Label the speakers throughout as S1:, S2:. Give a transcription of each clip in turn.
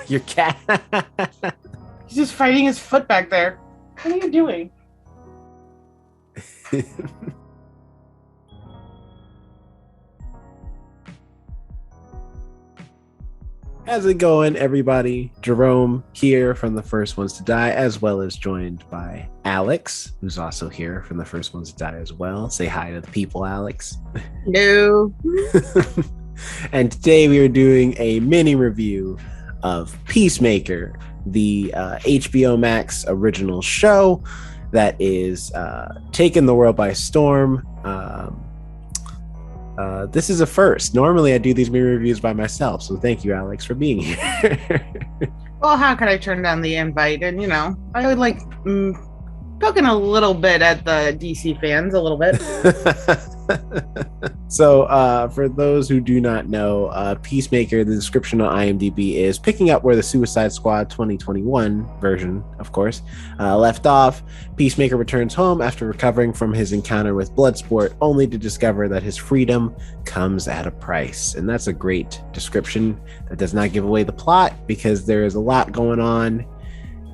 S1: Your cat.
S2: He's just fighting his foot back there. What are you doing?
S1: How's it going, everybody? Jerome here from The First Ones to Die, as well as joined by Alex, who's also here from The First Ones to Die as well. Say hi to the people, Alex.
S2: No.
S1: And today we are doing a mini review of Peacemaker, the HBO Max original show that is taking the world by storm. This is a first. Normally I do these mini reviews by myself, so thank you, Alex, for being here.
S2: Well, how could I turn down the invite? And, you know, I would like poking a little bit at the DC fans, a little bit.
S1: So for those who do not know, Peacemaker, the description on IMDb is picking up where the Suicide Squad 2021 version, of course, left off. Peacemaker returns home after recovering from his encounter with Bloodsport, only to discover that his freedom comes at a price. And that's a great description. That does not give away the plot, because there is a lot going on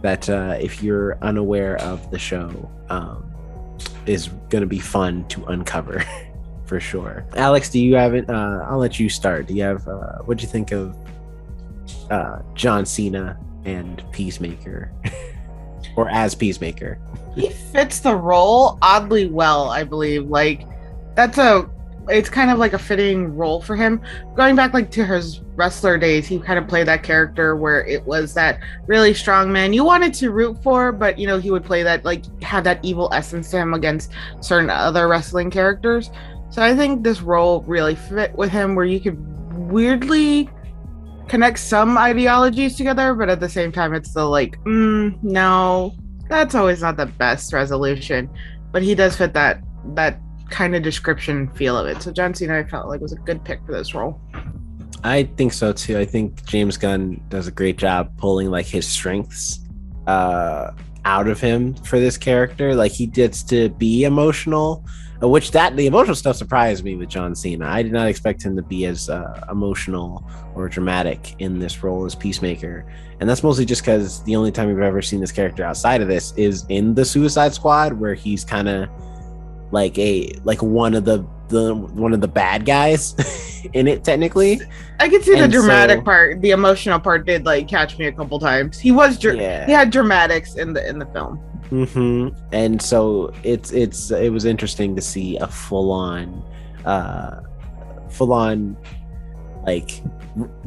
S1: that if you're unaware of the show, is going to be fun to uncover for sure. Alex, do you have it? I'll let you start. Do you have, what'd you think of John Cena and Peacemaker or as Peacemaker?
S2: He fits the role oddly well, I believe. Like, it's kind of like a fitting role for him. Going back like to his wrestler days, he kind of played that character where it was that really strong man you wanted to root for, but you know, he would play that, like, have that evil essence to him against certain other wrestling characters. So I think this role really fit with him, where you could weirdly connect some ideologies together, but at the same time it's still like, no, that's always not the best resolution. But he does fit that kind of description feel of it. So John Cena, I felt like, was a good pick for this role.
S1: I think so too. I think James Gunn does a great job pulling like his strengths out of him for this character. Like, he gets to be emotional, which the emotional stuff surprised me with John Cena. I did not expect him to be as emotional or dramatic in this role as Peacemaker. And that's mostly just because the only time we've ever seen this character outside of this is in the Suicide Squad, where he's kind of like one of the bad guys in it, technically. I could see
S2: the dramatic part. The emotional part did like catch me a couple times. He was he had dramatics in the film.
S1: Mm-hmm. And so it was interesting to see a full on like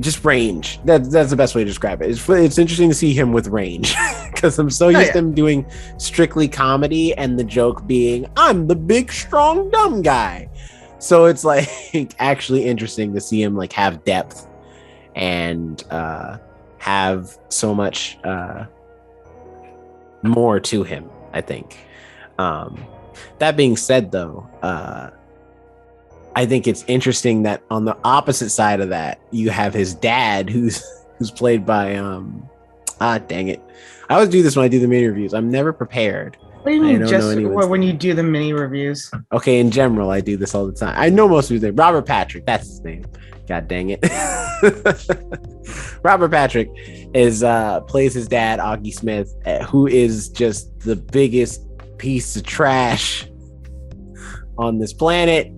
S1: just range. That's the best way to describe it. It's interesting to see him with range, because I'm so used to him doing strictly comedy and the joke being, I'm the big strong dumb guy. So it's like actually interesting to see him like have depth and have so much more to him, I think. That being said, though, I think it's interesting that on the opposite side of that, you have his dad, who's played by dang it. I always do this when I do the mini reviews. I'm never prepared.
S2: What do you mean just when you do the mini reviews?
S1: Okay, in general, I do this all the time. I know most of his name. Robert Patrick, that's his name. God dang it. Robert Patrick plays his dad, Augie Smith, who is just the biggest piece of trash on this planet.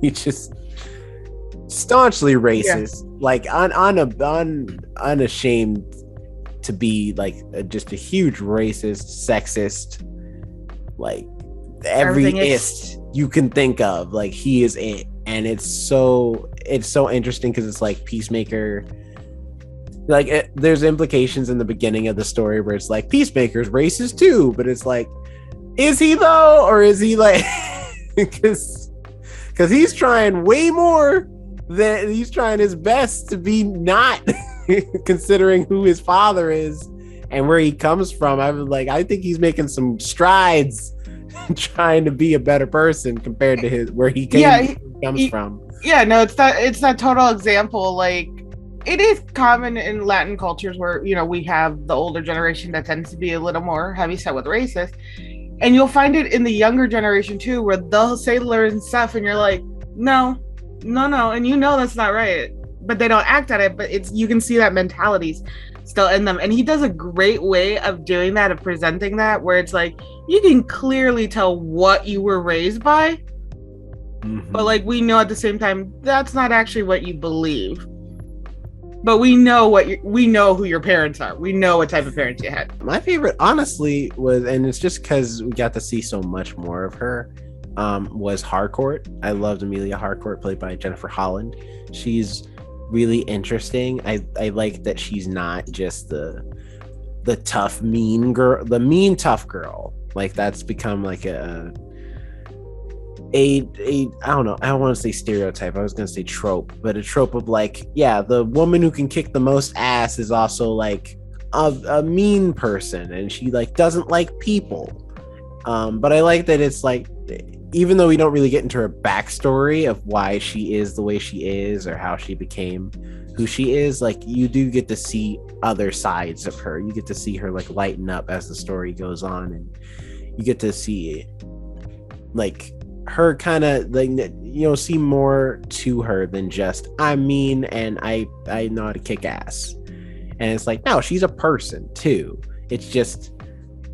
S1: He's just staunchly racist, like unashamed to be like just a huge racist, sexist, like every ist you can think of. Like, he is it. And it's so interesting because it's like Peacemaker, like there's implications in the beginning of the story where it's like Peacemaker's racist too, but it's like, is he though, or is he like because he's trying way more than he's trying his best to be not considering who his father is and where he comes from. I think he's making some strides trying to be a better person compared to where he comes from.
S2: Yeah, no, it's that total example. Like, it is common in Latin cultures where, you know, we have the older generation that tends to be a little more heavy set with racist. And you'll find it in the younger generation too, where they'll say certain stuff and you're like, no. And you know that's not right. but they don't act on it. But it's, you can see that mentality's still in them, and he does a great way of doing that, of presenting that, where it's like you can clearly tell what you were raised by, but like we know at the same time that's not actually what you believe. But we know we know who your parents are. We know what type of parents you had.
S1: My favorite, honestly, was, and it's just because we got to see so much more of her, was Harcourt. I loved Amelia Harcourt, played by Jennifer Holland. She's really interesting. I like that she's not just the tough, mean girl, the mean, tough girl. Like, that's become like a I don't know, I don't want to say stereotype, I was going to say trope, but a trope of like, yeah, the woman who can kick the most ass is also like a mean person, and she like doesn't like people. But I like that it's like, even though we don't really get into her backstory of why she is the way she is or how she became who she is, like you do get to see other sides of her. You get to see her like lighten up as the story goes on, and you get to see like her kind of like, you know, see more to her than just I'm mean and I know how to kick ass. And it's like, no, she's a person too. It's just,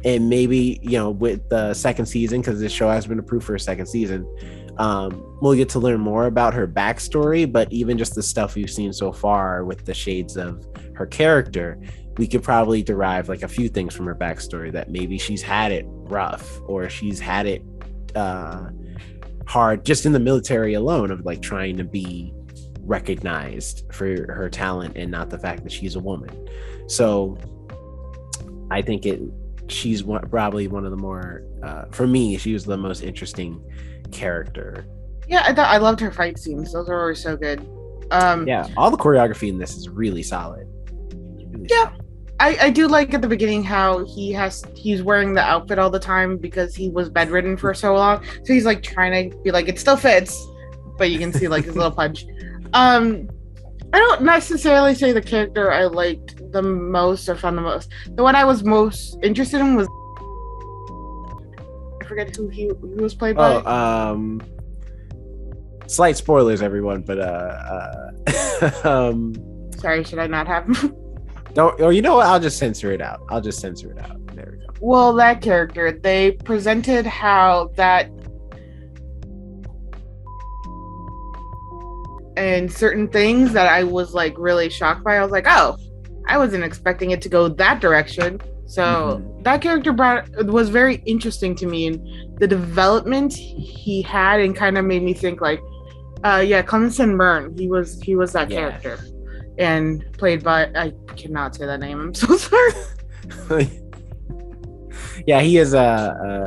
S1: and maybe, you know, with the second season, because this show has been approved for a second season, we'll get to learn more about her backstory. But even just the stuff we've seen so far with the shades of her character, we could probably derive like a few things from her backstory, that maybe she's had it rough, or she's had it hard just in the military alone, of like trying to be recognized for her talent and not the fact that she's a woman. So I think she's probably one of the more, for me, she was the most interesting character.
S2: Yeah, I loved her fight scenes. Those were so good.
S1: Yeah, all the choreography in this is really solid.
S2: Solid. I do like at the beginning how he's wearing the outfit all the time because he was bedridden for so long. So he's like trying to be like, it still fits, but you can see like his little punch. I don't necessarily say the character I liked the most or found the most. The one I was most interested in was, I forget who he was played by.
S1: Slight spoilers, everyone, but
S2: sorry, should I not have?
S1: Don't, or you know what? I'll just censor it out. There we go.
S2: Well, that character, they presented how that, and certain things that I was like really shocked by. I was like, oh, I wasn't expecting it to go that direction. So that character was very interesting to me, and the development he had, and kind of made me think like, Clemson Byrne. He was that character. And played by, I cannot say that name, I'm so sorry.
S1: Yeah, he is
S2: Chukwudi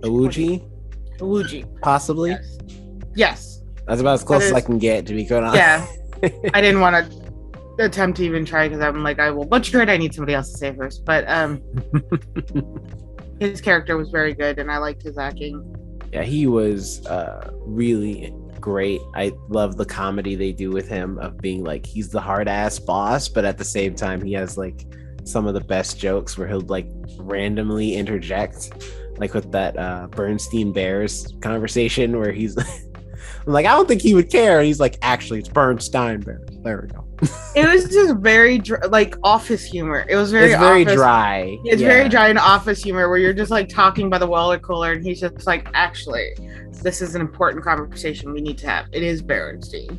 S1: Awuji, possibly.
S2: Yes.
S1: That's about as close as I can get, to be quite honest.
S2: Yeah, I didn't want to attempt to even try, because I'm like, I will butcher it. I need somebody else to say first. But his character was very good, and I liked his acting.
S1: Yeah, he was really great. I love the comedy they do with him, of being like, he's the hard ass boss, but at the same time he has like some of the best jokes where he'll like randomly interject, like with that Bernstein Bears conversation where he's I'm like, I don't think he would care, and he's like, actually it's Bernstein Bears. There we go.
S2: It was just very like office humor. It was very
S1: dry.
S2: It's very dry and office humor, where you're just like talking by the water cooler, and he's just like, actually, this is an important conversation we need to have. It is Berenstein.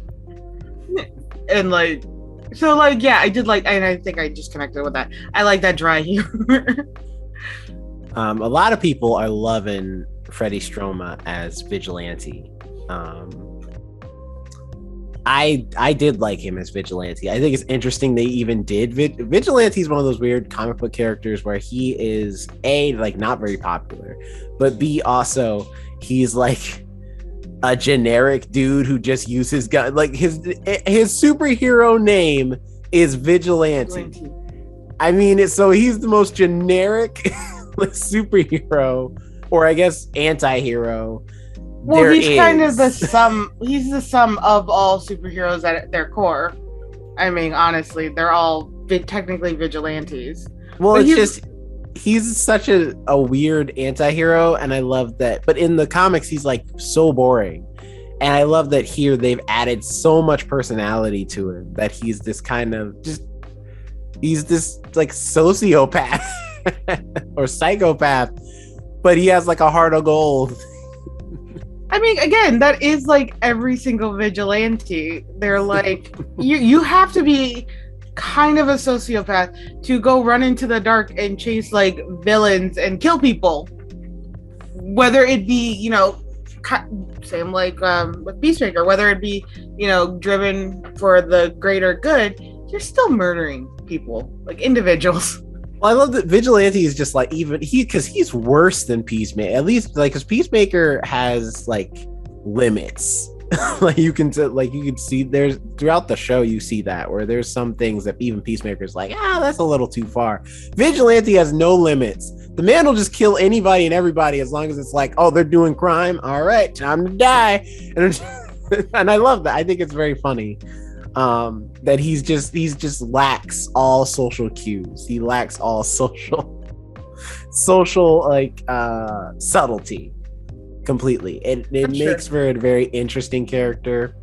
S2: And like, so like, yeah, I did like, and I think I just connected with that. I like that dry humor.
S1: A lot of people are loving Freddie Stroma as Vigilante. I did like him as Vigilante. I think it's interesting they even did Vigilante is one of those weird comic book characters where he is A, like not very popular, but B, also he's like a generic dude who just uses gun. Like his superhero name is Vigilante. I mean, so he's the most generic superhero, or I guess anti-hero.
S2: Well, he's kind of the sum. He's the sum of all superheroes at their core. I mean, honestly, they're all technically vigilantes.
S1: Well, it's just he's such a weird anti-hero, and I love that. But in the comics, he's like so boring, And I love that here they've added so much personality to him that he's this kind of he's this like sociopath or psychopath, but he has like a heart of gold.
S2: I mean, again, that is like every single vigilante. They're like, you have to be kind of a sociopath to go run into the dark and chase like villains and kill people. Whether it be, you know, same like with Peacemaker, whether it be, you know, driven for the greater good, you're still murdering people, like individuals.
S1: Well, I love that Vigilante is just like because he's worse than Peacemaker. At least like because Peacemaker has like limits. Like you can see there's throughout the show you see that where there's some things that even Peacemaker's like, that's a little too far. Vigilante has no limits. The man will just kill anybody and everybody as long as it's like, oh, they're doing crime. All right, time to die. And I love that. I think it's very funny. That he's just lacks all social cues. He lacks all social like subtlety completely. It makes for a very interesting character.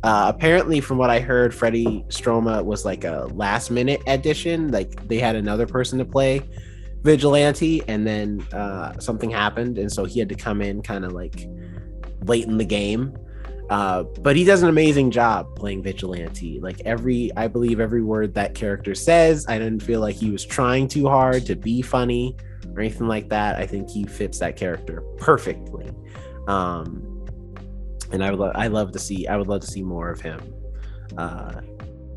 S1: Apparently from what I heard, Freddie Stroma was like a last minute addition. Like they had another person to play Vigilante and then something happened and so he had to come in kind of like late in the game. But he does an amazing job playing Vigilante. Like I believe every word that character says. I didn't feel like he was trying too hard to be funny or anything like that. I think he fits that character perfectly. And I would love to see more of him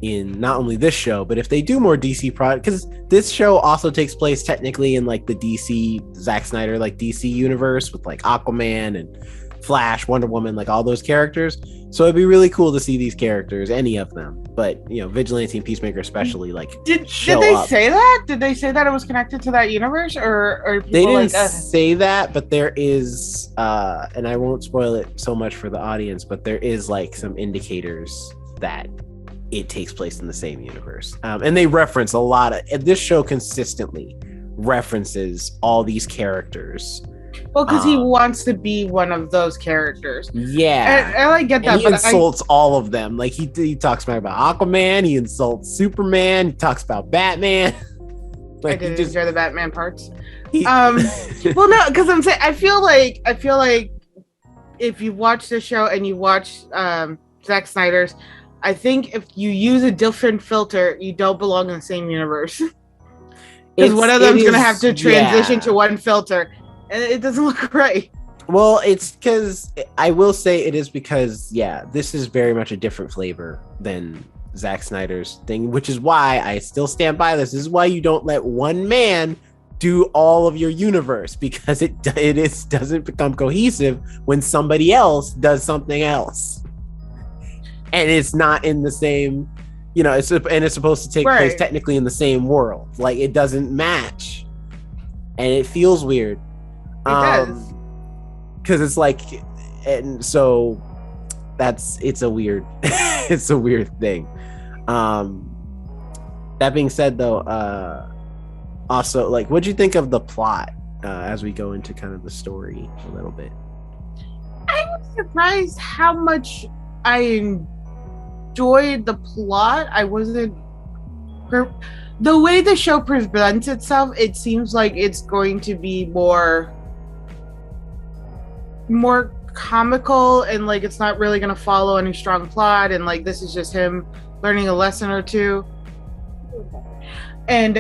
S1: in not only this show, but if they do more DC product, because this show also takes place technically in like the DC Zack Snyder like DC universe with like Aquaman and Flash, Wonder Woman, like all those characters. So it'd be really cool to see these characters, any of them. But you know, Vigilante and Peacemaker especially, like
S2: did they say that? Did they say that it was connected to that universe, or
S1: they didn't say that? But there is, and I won't spoil it so much for the audience, but there is like some indicators that it takes place in the same universe, and they reference a lot of this show consistently references all these characters.
S2: Well, because he wants to be one of those characters.
S1: Yeah.
S2: I like get that.
S1: And he insults all of them. Like he talks about Aquaman, he insults Superman, he talks about Batman.
S2: Like, I did enjoy the Batman parts. Well, no, because I'm saying I feel like if you watch the show and you watch Zack Snyder's, I think if you use a different filter, you don't belong in the same universe. Because one of them's going to have to transition to one filter. And it doesn't look right.
S1: Well, it's because I will say it is because, this is very much a different flavor than Zack Snyder's thing, which is why I still stand by this. This is why you don't let one man do all of your universe, because it doesn't become cohesive when somebody else does something else. And it's not in the same, it's supposed to take place technically in the same world. Like it doesn't match. And it feels weird.
S2: It does.
S1: Because it's like, and so it's a weird thing. That being said though, also like, what'd you think of the plot as we go into kind of the story a little bit?
S2: I was surprised how much I enjoyed the plot. I wasn't the way the show presents itself, it seems like it's going to be more comical, and like it's not really going to follow any strong plot, and like this is just him learning a lesson or two. And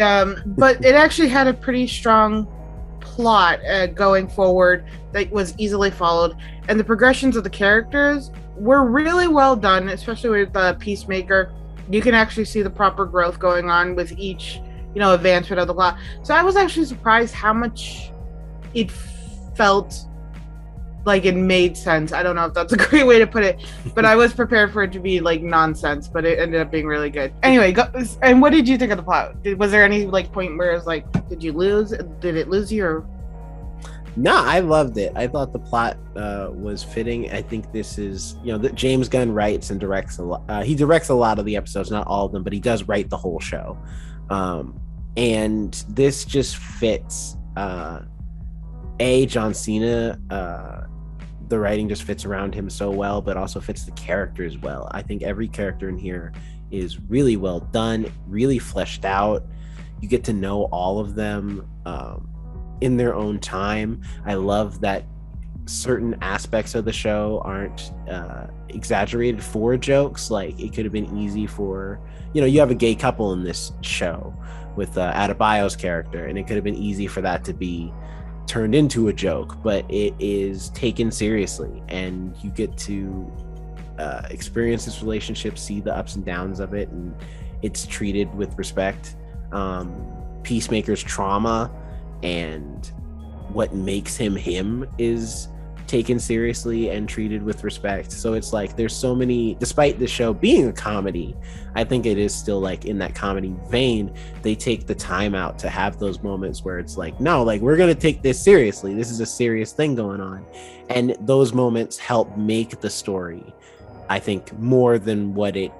S2: but it actually had a pretty strong plot going forward that was easily followed, and the progressions of the characters were really well done, especially with Peacemaker. You can actually see the proper growth going on with each, advancement of the plot. So I was actually surprised how much it felt like it made sense. I don't know if that's a great way to put it, but I was prepared for it to be like nonsense, but it ended up being really good. Anyway, and what did you think of the plot? Was there any like point where it was like, did you lose? Did it lose you? Or?
S1: No, I loved it. I thought the plot was fitting. I think this is, that James Gunn writes and directs a lot. He directs a lot of the episodes, not all of them, but he does write the whole show. And this just fits. John Cena, the writing just fits around him so well, but also fits the characters well. I think every character in here is really well done, really fleshed out. You get to know all of them in their own time. I love that certain aspects of the show aren't exaggerated for jokes. Like, it could have been easy for, you have a gay couple in this show with Adebayo's character, and it could have been easy for that to be turned into a joke, but it is taken seriously, and you get to experience this relationship, see the ups and downs of it, and it's treated with respect. Peacemaker's trauma and what makes him is taken seriously and treated with respect. So it's like there's so many, despite the show being a comedy, I think it is still like in that comedy vein. They take the time out to have those moments where it's like, no, like, we're gonna take this seriously, this is a serious thing going on, and those moments help make the story, I think, more than what it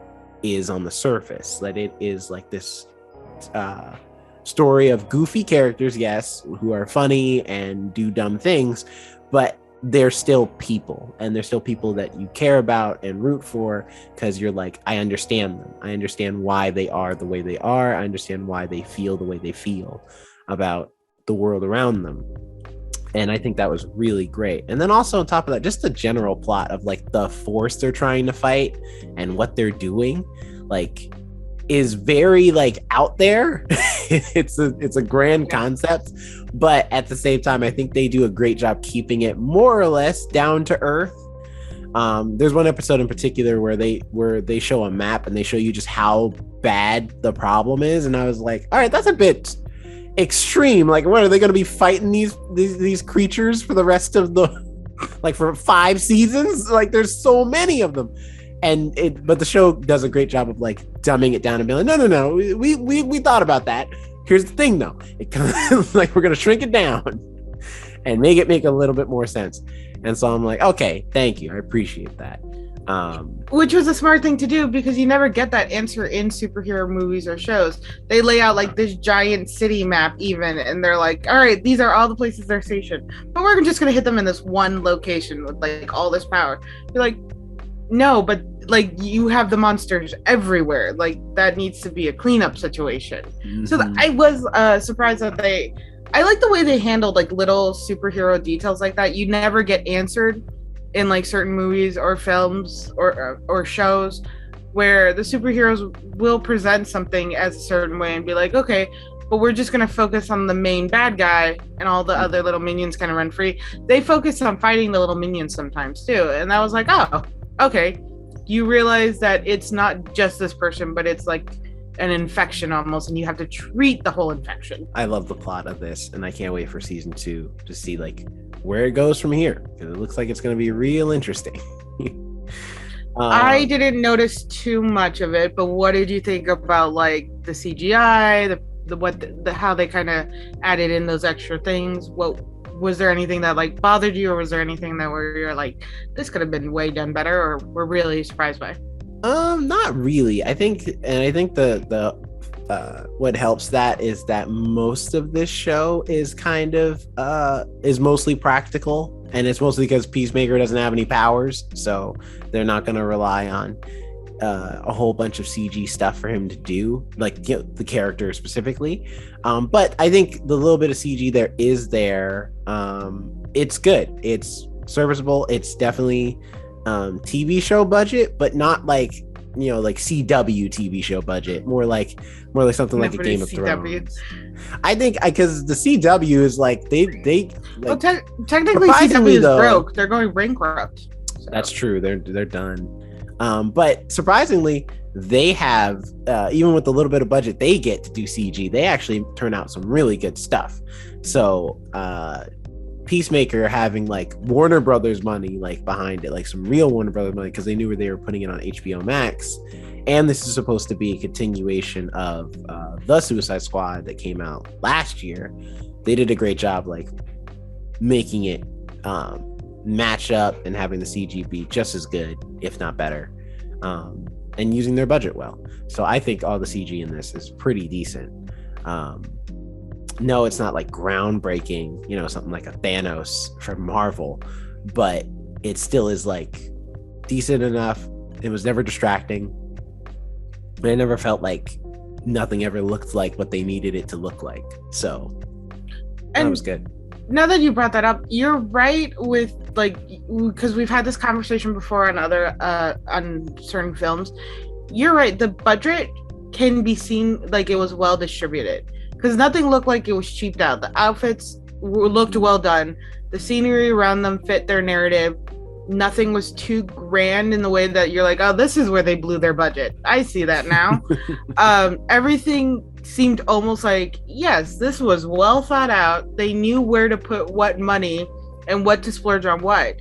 S1: is on the surface. That it is like this story of goofy characters, yes, who are funny and do dumb things, but they're still people, and they're still people that you care about and root for, because you're like, I understand them. I understand why they are the way they are. I understand why they feel the way they feel about the world around them. And I think that was really great. And then also on top of that, just the general plot of like the force they're trying to fight and what they're doing, like, is very like out there. it's a grand concept, but at the same time, I think they do a great job keeping it more or less down to earth. There's one episode in particular where they show a map and they show you just how bad the problem is, and I was like, all right, that's a bit extreme. Like, what are they going to be fighting these creatures for the rest of the like for 5 seasons? Like, there's so many of them. But the show does a great job of like dumbing it down and being like, no, we thought about that. Here's the thing though, it kind of like, we're gonna shrink it down and make a little bit more sense. And so I'm like, okay, thank you, I appreciate that.
S2: Which was a smart thing to do, because you never get that answer in superhero movies or shows. They lay out like this giant city map even, and they're like, all right, these are all the places they're stationed, but we're just gonna hit them in this one location with like all this power. You're like, no, but like, you have the monsters everywhere. Like, that needs to be a cleanup situation. Mm-hmm. So I was surprised that I like the way they handled like little superhero details like that. You never get answered in like certain movies or films or shows, where the superheroes will present something as a certain way and be like, okay, but we're just going to focus on the main bad guy, and all the other little minions kind of run free. They focus on fighting the little minions sometimes too. And I was like, oh, okay. You realize that it's not just this person, but it's like an infection almost, and you have to treat the whole infection.
S1: I love the plot of this, and I can't wait for season 2 to see like where it goes from here, because it looks like it's going to be real interesting.
S2: I didn't notice too much of it, but what did you think about like the CGI, how they kind of added in those extra things? What was there anything that like bothered you, or was there anything that where you're like, this could have been way done better, or we're really surprised by?
S1: Not really. I think the what helps that is that most of this show is kind of is mostly practical, and it's mostly because Peacemaker doesn't have any powers, so they're not going to rely on a whole bunch of CG stuff for him to do, like, the character specifically. But I think the little bit of CG there, it's good. It's serviceable. It's definitely TV show budget, but not like, like CW TV show budget. More like something like a Game of Thrones. I think because the CW is like they
S2: well, technically CW is broke. They're going bankrupt. So.
S1: That's true. They're done. But surprisingly, they have, even with the little bit of budget they get to do CG, they actually turn out some really good stuff. So Peacemaker having like Warner Brothers money like behind it, like some real Warner Brothers money, because they knew where they were putting it on HBO Max, and this is supposed to be a continuation of the Suicide Squad that came out last year. They did a great job like making it match up and having the CG be just as good, if not better, and using their budget well. So I think all the CG in this is pretty decent. No, it's not like groundbreaking, something like a Thanos from Marvel, but it still is like decent enough. It was never distracting, but I never felt like nothing ever looked like what they needed it to look like. So that was good.
S2: Now that you brought that up, you're right with like, because we've had this conversation before on other on certain films. You're right. The budget can be seen like it was well distributed, because nothing looked like it was cheaped out. The outfits looked well done. The scenery around them fit their narrative. Nothing was too grand in the way that you're like, oh, this is where they blew their budget. I see that now. Everything seemed almost like, yes, this was well thought out. They knew where to put what money and what to splurge on what.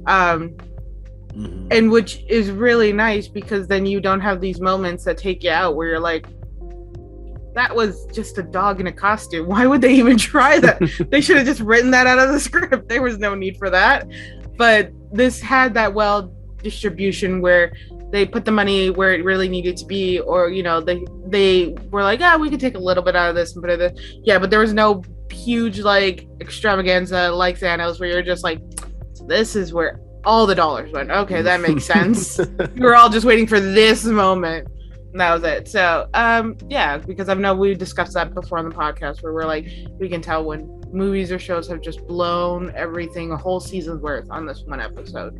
S2: And which is really nice, because then you don't have these moments that take you out where you're like, that was just a dog in a costume. Why would they even try that? They should have just written that out of the script. There was no need for that. But this had that well distribution where they put the money where it really needed to be, or, you know, they were like, we could take a little bit out of this and put it in. Yeah, but there was no huge like extravaganza like Thanos where you're just like, this is where all the dollars went. Okay, that makes sense. We were all just waiting for this moment. And that was it. So, yeah, because I know we discussed that before on the podcast where we're like, we can tell when movies or shows have just blown everything, a whole season's worth on this one episode.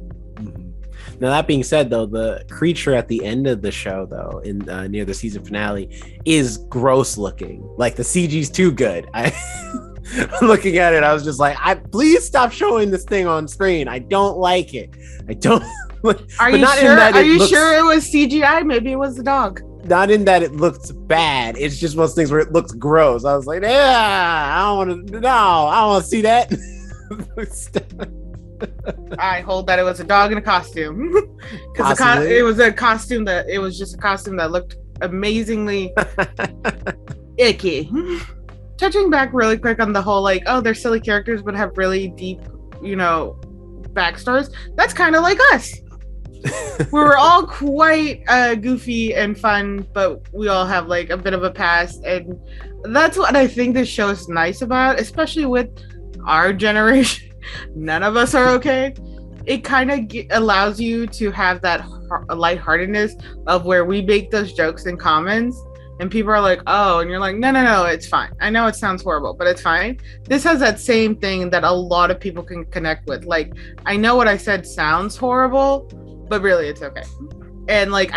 S1: Now, that being said, though, the creature at the end of the show, though, in near the season finale, is gross looking. Like, the CG's too good. Looking at it, I was just like, please stop showing this thing on screen. I don't like it. I don't.
S2: Are you sure? Are you sure it was CGI? Maybe it was the dog.
S1: Not in that it looks bad. It's just one of those things where it looks gross. I was like, I don't want to see that.
S2: I hold that it was a dog in a costume. Because it was a costume that looked amazingly icky. Touching back really quick on the whole, like, they're silly characters but have really deep, backstories. That's kind of like us. We were all quite goofy and fun, but we all have like a bit of a past, and that's what I think this show is nice about, especially with our generation. None of us are okay. It kind of allows you to have that lightheartedness of where we make those jokes in commons, and people are like, oh, and you're like, no, it's fine. I know it sounds horrible, but it's fine. This has that same thing that a lot of people can connect with. Like, I know what I said sounds horrible, but really it's okay. And like,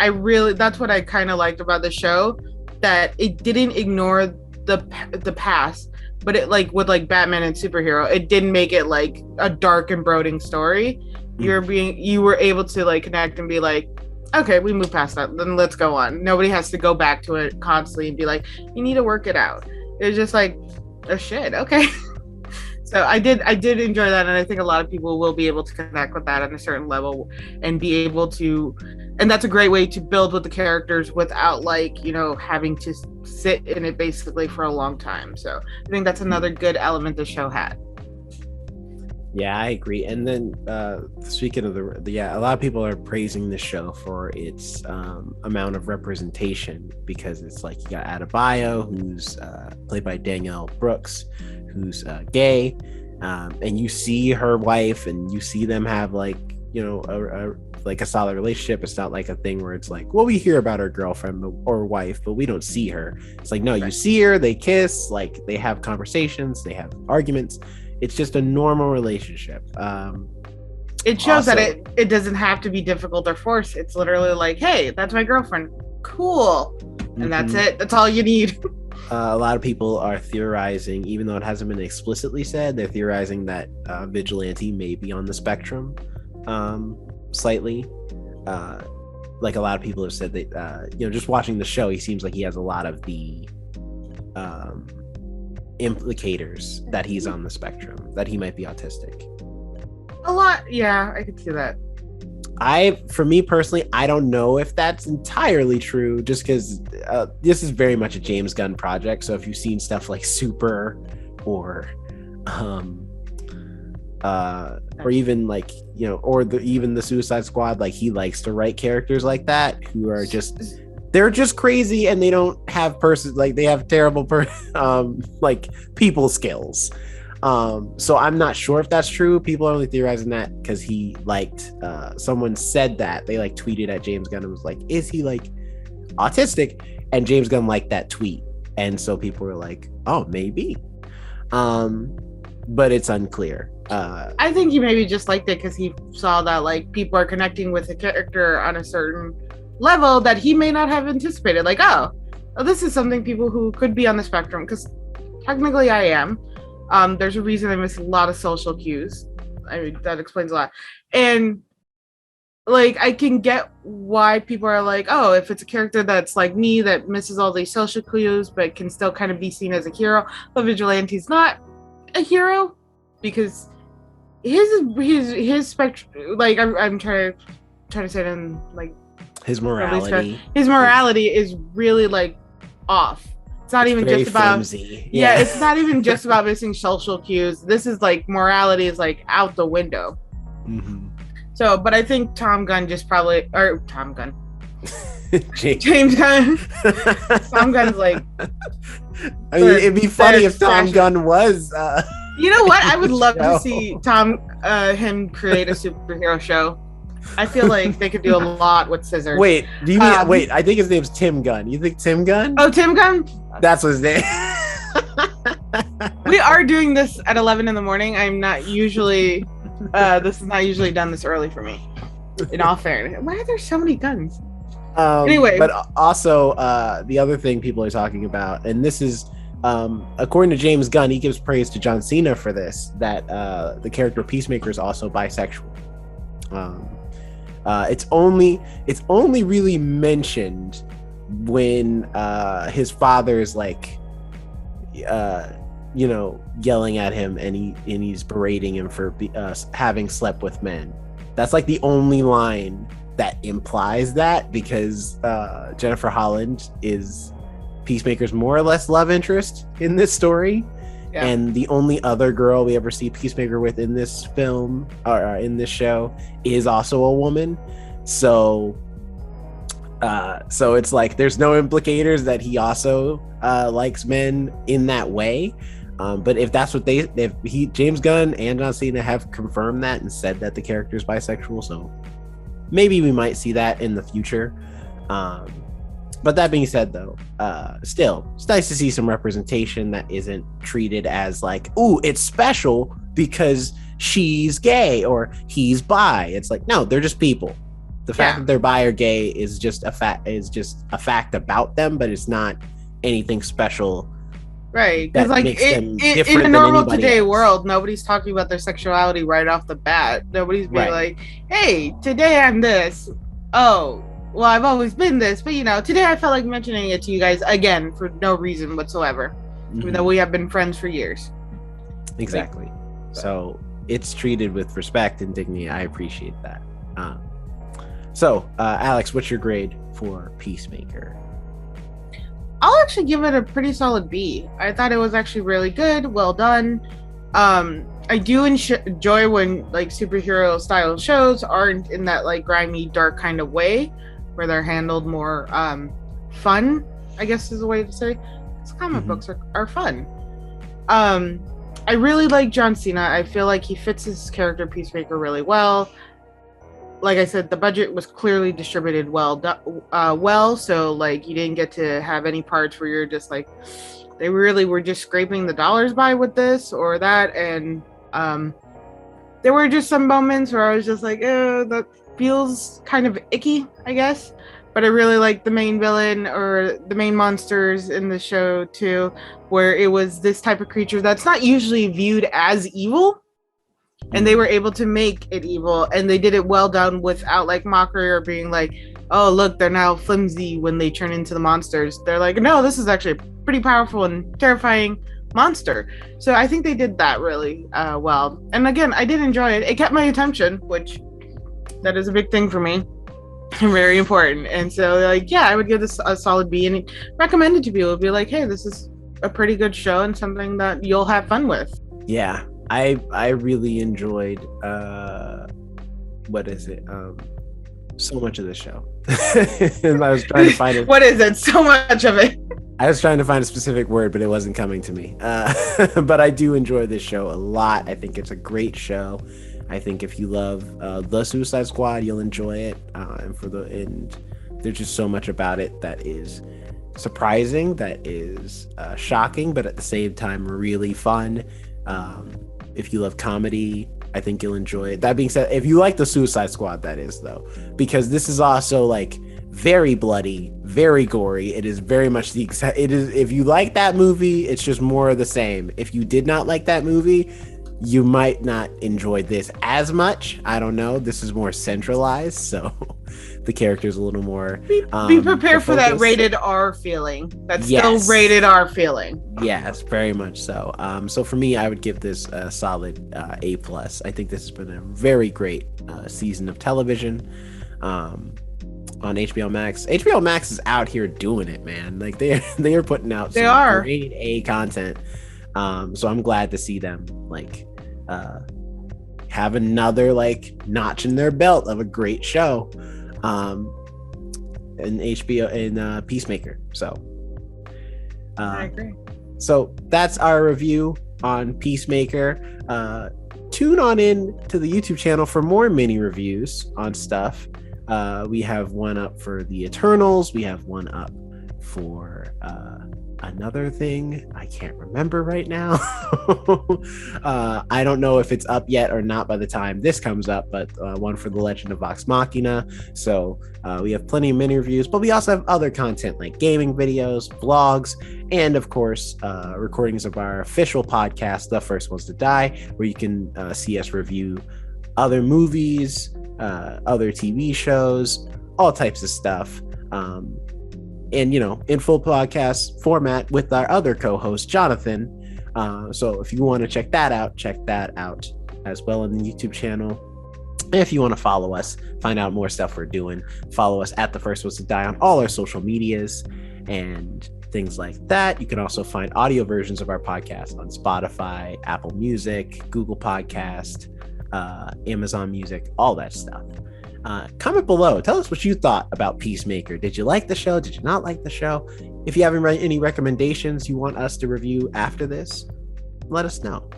S2: that's what I kind of liked about the show, that it didn't ignore the past, but it, like with like Batman and superhero, it didn't make it like a dark and brooding story. You were able to like connect and be like, okay, we moved past that, then let's go on. Nobody has to go back to it constantly and be like, you need to work it out. It was just like, oh shit, okay. So I did enjoy that, and I think a lot of people will be able to connect with that on a certain level and be able to, and that's a great way to build with the characters without like, having to sit in it basically for a long time. So I think that's another good element the show had.
S1: Yeah, I agree. And then speaking of a lot of people are praising the show for its amount of representation, because it's like you got Adebayo, who's played by Danielle Brooks, who's gay, and you see her wife, and you see them have like, a solid relationship. It's not like a thing where it's like, well, we hear about her girlfriend or wife, but we don't see her. It's like, no, you see her, they kiss, like they have conversations, they have arguments. It's just a normal relationship.
S2: It shows that it doesn't have to be difficult or forced. It's literally like, hey, that's my girlfriend. Cool. And that's it. That's all you need.
S1: A lot of people are theorizing, even though it hasn't been explicitly said, they're theorizing that Vigilante may be on the spectrum slightly. Like a lot of people have said that, just watching the show, he seems like he has a lot of the implicators that he's on the spectrum, that he might be autistic.
S2: A lot, yeah, I could see that.
S1: For me personally, I don't know if that's entirely true, just because this is very much a James Gunn project. So if you've seen stuff like Super or even like, even the Suicide Squad, like he likes to write characters like that who are just, they're just crazy, and they don't have they have terrible like people skills. So I'm not sure if that's true. People are only theorizing that because he liked someone said that they like tweeted at James Gunn and was like, is he like autistic? And James Gunn liked that tweet, and so people were like, oh, maybe. But it's unclear.
S2: I think he maybe just liked it because he saw that like people are connecting with the character on a certain level that he may not have anticipated. Like, oh, this is something people who could be on the spectrum, because technically I am. There's a reason I miss a lot of social cues. I mean, that explains a lot. And like, I can get why people are like, oh, if it's a character that's like me that misses all these social cues but can still kind of be seen as a hero, but Vigilante's not a hero, because his spectrum, like I'm trying to say it in like
S1: his morality
S2: is really like off. It's not even just about
S1: flimsy.
S2: Yeah, it's not even just about missing social cues. This is like morality is like out the window.
S1: Mm-hmm.
S2: So, but I think James Gunn.
S1: James
S2: Gunn. Tom Gunn's like.
S1: I mean, it'd be funny if Tom Gunn was.
S2: You know what? I would love to see him create a superhero show. I feel like they could do a lot with scissors.
S1: Wait, do you mean? Wait, I think his name's Tim Gunn. You think Tim Gunn?
S2: Oh, Tim Gunn.
S1: That's his name.
S2: We are doing this at 11 in the morning. I'm not usually. This is not usually done this early for me. In all fairness, why are there so many guns? Anyway,
S1: but also the other thing people are talking about, and this is according to James Gunn, he gives praise to John Cena for this, that the character Peacemaker is also bisexual. It's only really mentioned when his father is like yelling at him and he's berating him for having slept with men. That's like the only line that implies that, because Jennifer Holland is Peacemaker's more or less love interest in this story. Yeah. And the only other girl we ever see Peacemaker with in this film or in this show is also a woman. So it's like there's no implicators that he also likes men in that way. But if that's what James Gunn and John Cena have confirmed that and said that the character is bisexual, so maybe we might see that in the future. But that being said, though, still, it's nice to see some representation that isn't treated as like, ooh, it's special because she's gay or he's bi. It's like, no, they're just people. The fact that they're bi or gay is just a fact about them, but it's not anything special.
S2: Right, because like in a normal today world, nobody's talking about their sexuality right off the bat. Nobody's being like, "Hey, today I'm this." Oh, well, I've always been this, but today I felt like mentioning it to you guys again for no reason whatsoever, even though we have been friends for years.
S1: Exactly. So it's treated with respect and dignity. I appreciate that. So, Alex, what's your grade for Peacemaker?
S2: I'll actually give it a pretty solid B. I thought it was actually really good, well done. I do enjoy when like superhero style shows aren't in that like grimy, dark kind of way, where they're handled more fun, I guess is the way to say. Because comic books are fun. I really like John Cena. I feel like he fits his character Peacemaker really well. Like I said, the budget was clearly distributed well, so like you didn't get to have any parts where you're just like, they really were just scraping the dollars by with this or that, and there were just some moments where I was just like, that feels kind of icky, I guess. But I really like the main villain or the main monsters in the show too, where it was this type of creature that's not usually viewed as evil. And they were able to make it evil, and they did it well done without like mockery or being like, oh, look, they're now flimsy when they turn into the monsters. They're like, no, this is actually a pretty powerful and terrifying monster. So I think they did that really well. And again, I did enjoy it. It kept my attention, which that is a big thing for me. Very important. And so like, yeah, I would give this a solid B and recommend it to people. Be like, hey, this is a pretty good show and something that you'll have fun with.
S1: Yeah. I really enjoyed what is it? so much of this show. And I was trying to find it.
S2: What is it? So much of it.
S1: I was trying to find a specific word, but it wasn't coming to me. But I do enjoy this show a lot. I think it's a great show. I think if you love the Suicide Squad, you'll enjoy it. And there's just so much about it that is surprising, that is shocking, but at the same time really fun. If you love comedy, I think you'll enjoy it. That being said, if you like the Suicide Squad, that is though, because this is also like very bloody, very gory. It is very much it is. If you like that movie, it's just more of the same. If you did not like that movie, you might not enjoy this as much. I don't know. This is more centralized, so the character's a little more.
S2: Be prepared for that rated R feeling. That's still rated R feeling.
S1: Yes, very much so. So for me, I would give this a solid A+. I think this has been a very great season of television. On HBO Max. HBO Max is out here doing it, man. Like they are putting out some grade A content. So I'm glad to see them like have another like notch in their belt of a great show. In HBO in Peacemaker. So
S2: I agree.
S1: So that's our review on Peacemaker. Tune on in to the YouTube channel for more mini reviews on stuff. We have one up for the Eternals. We have one up for another thing I can't remember right now. I don't know if it's up yet or not by the time this comes up, but one for The Legend of Vox Machina. So we have plenty of mini reviews, but we also have other content like gaming videos, vlogs, and of course recordings of our official podcast, The First Ones to Die, where you can see us review other movies, other TV shows, all types of stuff. And in full podcast format with our other co-host Jonathan. So if you want to check that out as well on the YouTube channel. And if you want to follow us, find out more stuff we're doing, follow us at The First Ones to Die on all our social medias and things like that. You can also find audio versions of our podcast on Spotify, Apple Music, Google Podcast, Amazon Music, all that stuff. Comment below. Tell us what you thought about Peacemaker. Did you like the show? Did you not like the show? If you have any recommendations you want us to review after this, let us know.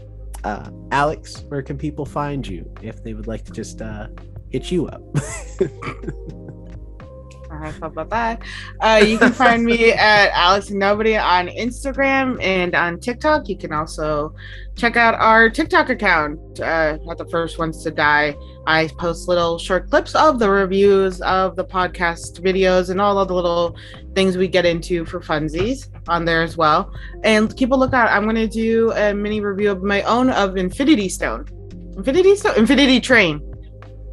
S1: Alex, where can people find you if they would like to just hit you up?
S2: How about that? You can find me at Alex and Nobody on Instagram and on TikTok. You can also check out our TikTok account, not The First Ones to Die. I post little short clips of the reviews of the podcast videos and all of the little things we get into for funsies on there as well. And keep a lookout. I'm going to do a mini review of my own of Infinity Train.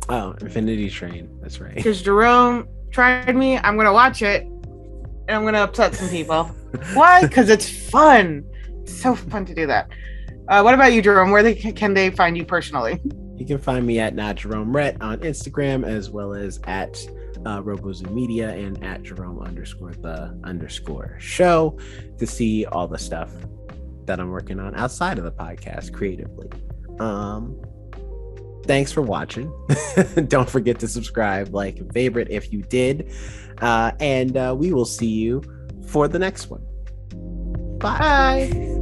S1: Oh, Infinity Train. That's right.
S2: Because Jerome tried me. I'm going to watch it and I'm going to upset some people. Why? Because it's fun. It's so fun to do that. What about you, Jerome? Where can they find you personally?
S1: You can find me at @JeromeRett on Instagram, as well as at Robozoo Media and at Jerome_the_show to see all the stuff that I'm working on outside of the podcast creatively. Thanks for watching. Don't forget to subscribe, like, and favorite if you did. And we will see you for the next one. Bye.
S2: Bye.